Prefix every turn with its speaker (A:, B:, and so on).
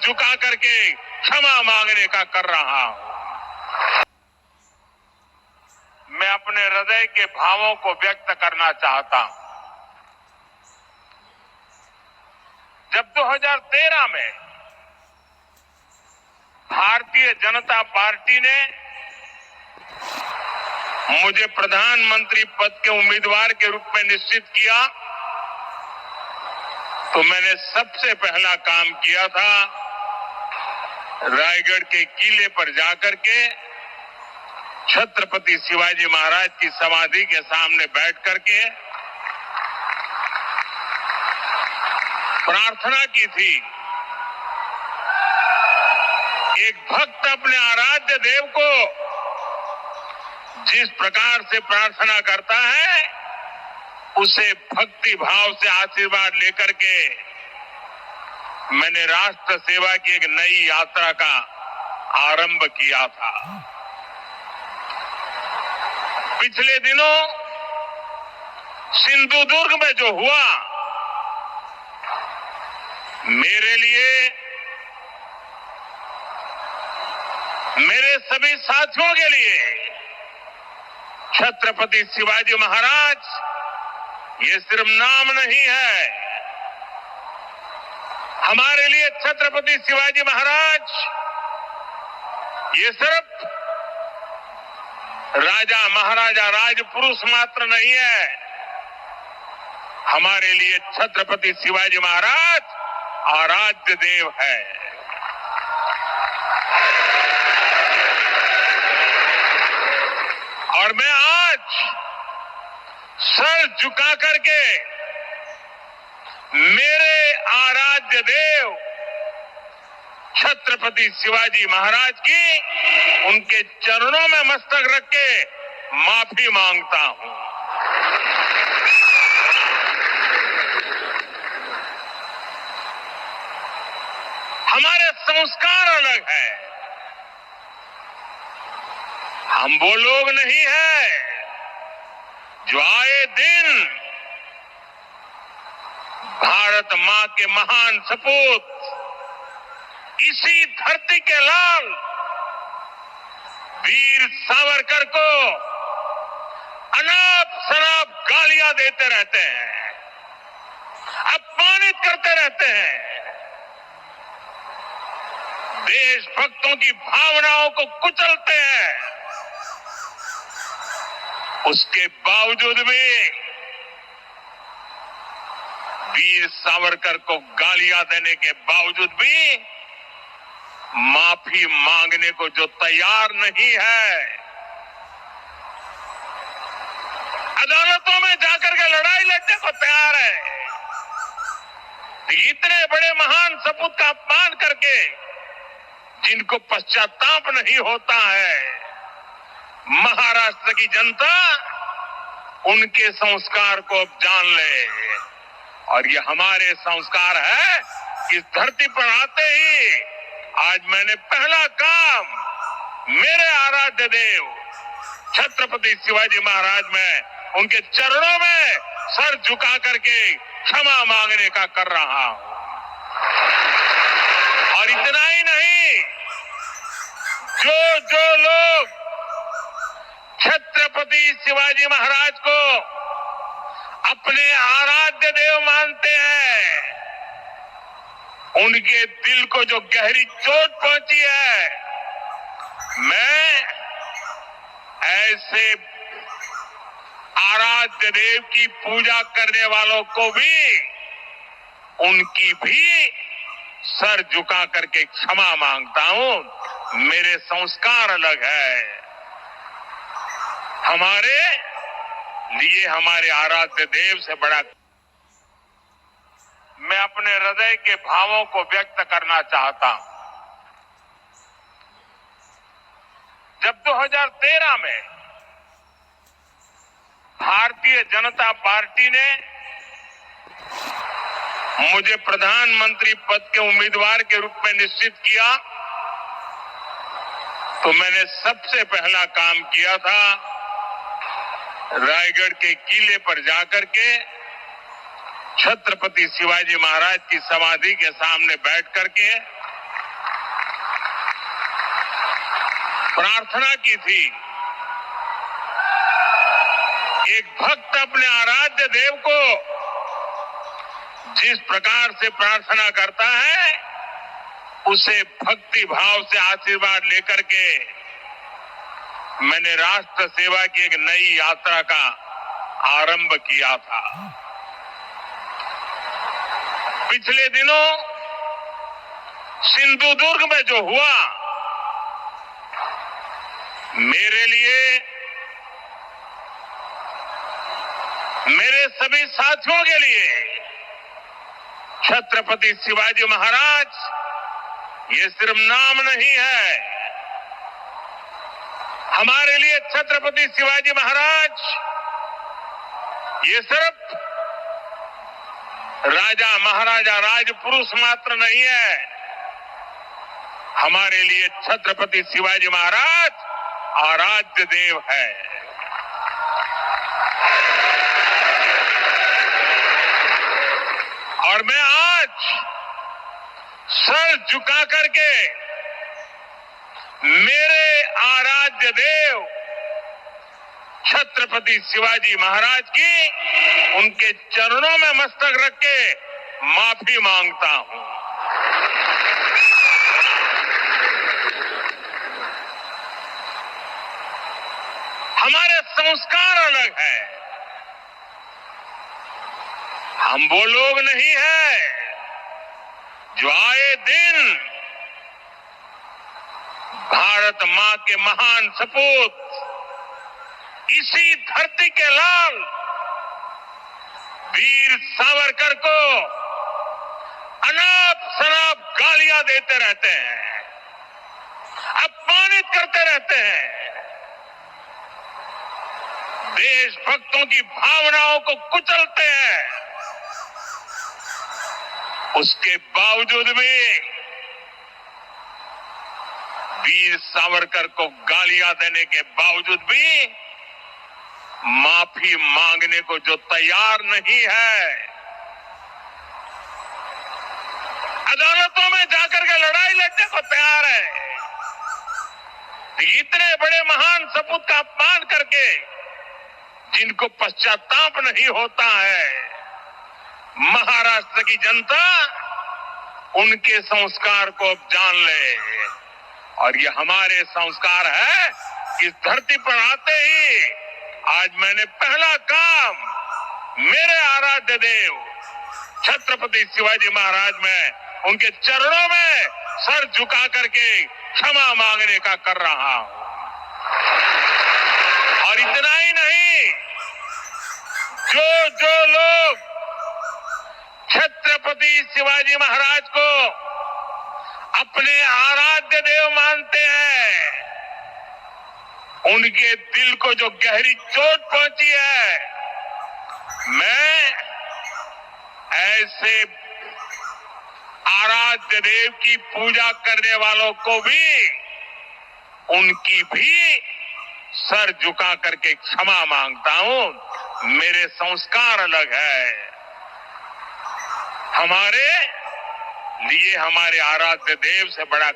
A: झुका करके क्षमा मांगने का कर रहा हूं। मैं अपने हृदय के भावों को व्यक्त करना चाहता हूं। जब 2013 में भारतीय जनता पार्टी ने मुझे प्रधानमंत्री पद के उम्मीदवार के रूप में निश्चित किया, तो मैंने सबसे पहला काम किया था रायगढ़ के किले पर जाकर के छत्रपति शिवाजी महाराज की समाधि के सामने बैठ करके प्रार्थना की थी। एक भक्त अपने आराध्य देव को जिस प्रकार से प्रार्थना करता है, उसे भक्ति भाव से आशीर्वाद लेकर के मैंने राष्ट्र सेवा की एक नई यात्रा का आरंभ किया था। पिछले दिनों सिंधुदुर्ग में जो हुआ, मेरे लिए, मेरे सभी साथियों के लिए छत्रपति शिवाजी महाराज ये सिर्फ नाम नहीं है। हमारे लिए छत्रपति शिवाजी महाराज ये सिर्फ राजा महाराजा राजपुरुष मात्र नहीं है। हमारे लिए छत्रपति शिवाजी महाराज आराध्य देव है। और मैं आज सर झुका करके मेरे आराध्य देव छत्रपति शिवाजी महाराज की उनके चरणों में मस्तक रख के माफी मांगता हूं। हमारे संस्कार अलग है। हम वो लोग नहीं हैं जो आए दिन भारत मां के महान सपूत, इसी धरती के लाल वीर सावरकर को अनाप शनाप गालियां देते रहते हैं, अपमानित करते रहते हैं, देशभक्तों की भावनाओं को कुचलते हैं। उसके बावजूद भी वीर सावरकर को गालियां देने के बावजूद भी माफी मांगने को जो तैयार नहीं है, अदालतों में जाकर के लड़ाई लड़ने को तैयार है, इतने बड़े महान सपूत का अपमान करके जिनको पश्चाताप नहीं होता है, महाराष्ट्र की जनता उनके संस्कार को अब जान ले। और ये हमारे संस्कार है। इस धरती पर आते ही आज मैंने पहला काम मेरे आराध्य देव छत्रपति शिवाजी महाराज में उनके चरणों में सर झुका करके क्षमा मांगने का कर रहा हूं। और इतना ही नहीं, जो लोग छत्रपति शिवाजी महाराज को अपने आराध्य देव मानते हैं, उनके दिल को जो गहरी चोट पहुंची है, मैं ऐसे आराध्य देव की पूजा करने वालों को भी, उनकी भी सर झुका करके क्षमा मांगता हूं। मेरे संस्कार अलग है। हमारे लिए हमारे आराध्य देव से बड़ा, मैं अपने हृदय के भावों को व्यक्त करना चाहता हूं। जब 2013 में भारतीय जनता पार्टी ने मुझे प्रधानमंत्री पद के उम्मीदवार के रूप में निश्चित किया, तो मैंने सबसे पहला काम किया था रायगढ़ के किले पर जाकर के छत्रपति शिवाजी महाराज की समाधि के सामने बैठ करके प्रार्थना की थी। एक भक्त अपने आराध्य देव को जिस प्रकार से प्रार्थना करता है, उसे भक्ति भाव से आशीर्वाद लेकर के मैंने राष्ट्र सेवा की एक नई यात्रा का आरंभ किया था। पिछले दिनों सिंधुदुर्ग में जो हुआ, मेरे लिए, मेरे सभी साथियों के लिए छत्रपति शिवाजी महाराज ये सिर्फ नाम नहीं है। हमारे लिए छत्रपति शिवाजी महाराज ये सिर्फ राजा महाराजा राजपुरुष मात्र नहीं है। हमारे लिए छत्रपति शिवाजी महाराज आराध्य देव है। और मैं आज सर झुका करके मेरे आराध्य देव छत्रपति शिवाजी महाराज की उनके चरणों में मस्तक रख के माफी मांगता हूं। हमारे संस्कार अलग है। हम वो लोग नहीं हैं जो आए दिन भारत मां के महान सपूत इसी धरती के लाल वीर सावरकर को अनाप शनाप गालियां देते रहते हैं, अपमानित करते रहते हैं, देशभक्तों की भावनाओं को कुचलते हैं। उसके बावजूद भी वीर सावरकर को गालियां देने के बावजूद भी माफी मांगने को जो तैयार नहीं है, अदालतों में जाकर के लड़ाई लड़ने को तैयार है, इतने बड़े महान सपूत का अपमान करके जिनको पश्चाताप नहीं होता है, महाराष्ट्र की जनता उनके संस्कार को अब जान ले। और ये हमारे संस्कार है। इस धरती पर आते ही आज मैंने पहला काम मेरे आराध्य देव छत्रपति शिवाजी महाराज में उनके चरणों में सर झुका करके क्षमा मांगने का कर रहा हूं। और इतना ही नहीं, जो लोग छत्रपति शिवाजी महाराज को अपने आराध्य देव मानते हैं, उनके दिल को जो गहरी चोट पहुंची है, मैं ऐसे आराध्य देव की पूजा करने वालों को भी, उनकी भी सर झुका करके क्षमा मांगता हूं। मेरे संस्कार अलग है। हमारे लिए हमारे आराध्य देव से बड़ा